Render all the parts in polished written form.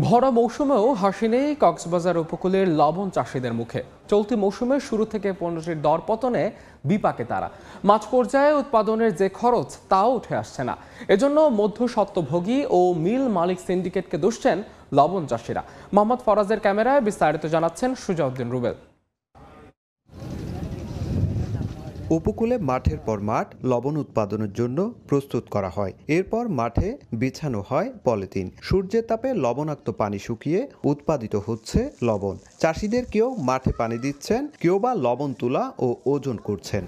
ভরা মৌসুমেও হাসি নেই কক্সবাজার উপকূলের লবণ চাষিদের মুখে। চলতি মৌসুমের শুরু থেকে পণ্যটির দরপতনে বিপাকে তারা। মাছ পর্যায়ে উৎপাদনের যে খরচ তাও উঠে আসছে না। এজন্য মধ্যস্বত্বভোগী ও মিল মালিক সিন্ডিকেটকে দুষছেন লবণ চাষিরা। মোহাম্মদ ফরাজের ক্যামেরায় বিস্তারিত জানাচ্ছেন সুজাউদ্দিন রুবেল। উপকূলে মাঠের পর মাঠ লবণ উৎপাদনের জন্য প্রস্তুত করা হয়। এরপর মাঠে বিছানো হয় পলিথিন। সূর্যের তাপে লবণাক্ত পানি শুকিয়ে উৎপাদিত হচ্ছে লবণ। চাষিদের কেউ মাঠে পানি দিচ্ছেন, কেউ বা লবণ তোলা ও ওজন করছেন।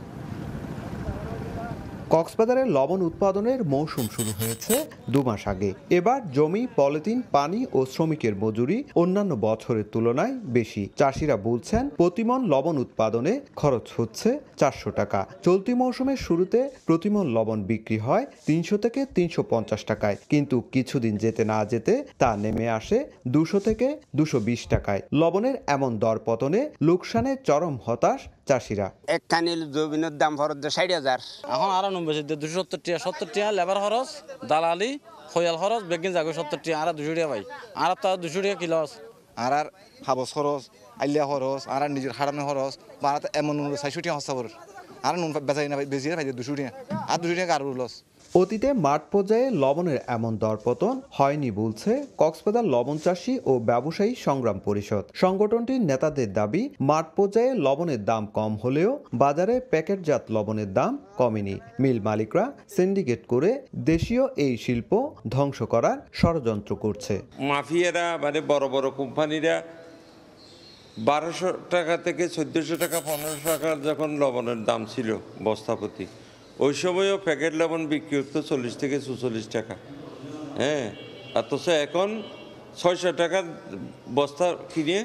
কক্সবাজারের লবণ উৎপাদনের মৌসুম শুরু হয়েছে 2 মাস আগে। এবার জমি, পলিথিন, পানি ও শ্রমিকের মজুরি অন্যান্য বছরের তুলনায় বেশি। চাষিরা বলছেন প্রতিমন লবণ উৎপাদনে খরচ হচ্ছে 400 টাকা। চলতি মৌসুমের শুরুতে প্রতিমন লবণ বিক্রি হয় 300 থেকে 350 টাকায়, কিন্তু কিছুদিন যেতে না যেতে তা নেমে আসে 200 থেকে 220 টাকায়। লবণের এমন দরপতনে লোকসানে চরম হতাশ চাষিরা। এক কানিল জমিনের দাম খরচ 60,000, এখন 98 270 টাকা, 70 টাকা লেবার খরচ, দালালি, খয়াল খরচ, বেগিন যাগো 70 টাকা, আর 200 টাকা পাই, আর তা 200 টাকা কিলো আর হাবস খরচ, আইলিয়া খরচ, আর নিজের হারানো খরচ, বা এমন 400 টাকা হস্তাবর, আর নুন বেচাই না বেশি পাই 200 টাকা, আর 200 টাকা আর লস। অতীতে মাঠ পর্যায়ে লবণের এমন দরপতন হয়নি বলছে কক্সবাজার লবণ চাষী ও ব্যবসায়ী সংগ্রাম পরিষদ। সংগঠনটির নেতাদের দাবি, মাঠ পর্যায়ে লবণের দাম কম হলেও বাজারে প্যাকেটজাত লবণের দাম কমেনি। মিল মালিকরা সিন্ডিকেট করে দেশীয় এই শিল্প ধ্বংস করার ষড়যন্ত্র করছে। মাফিয়ারা মানে বড় বড় কোম্পানিরা 1200 টাকা থেকে 1400 টাকা 1500 টাকা যখন লবণের দাম ছিল বস্তাপতি, ওই সময়ও প্যাকেট লবণ বিক্রি হতো 40 থেকে 44 টাকা। হ্যাঁ, অথচ এখন 600 টাকা বস্তা কিনে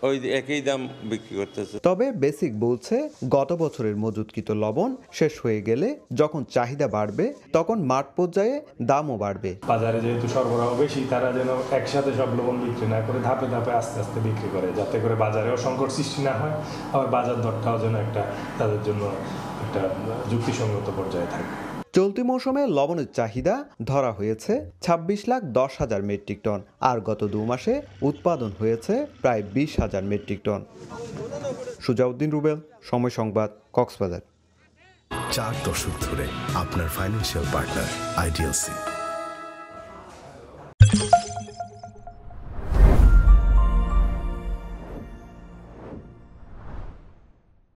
ওই একই দাম বিক্রি করতেছে। তবে বেসিক বলছে গত বছরের মজুতকৃত লবণ শেষ হয়ে গেলে যখন চাহিদা বাড়বে তখন মাঠ পর্যায়ে দামও বাড়বে। বাজারে যেহেতু সরবরাহ বেশি, তারা যেন একসাথে সব লবণ বিক্রি না করে ধাপে ধাপে আস্তে আস্তে বিক্রি করে, যাতে করে বাজারেও সংকট সৃষ্টি না হয়, আবার বাজার দরটাও যেন একটা তাদের জন্য একটা যুক্তিসঙ্গত পর্যায়ে থাকে। চলতি মৌসুমে লবণের চাহিদা ধরা হয়েছে 26,10,000 মেট্রিক টন, আর গত 2 মাসে উৎপাদন হয়েছে প্রায় 20,000 মেট্রিক টন। সুজাউদ্দিন রুবেল, সময় সংবাদ, কক্সবাজার। 4 দশক ধরে আপনার ফাইন্যান্সিয়াল পার্টনার আইডিএলসি।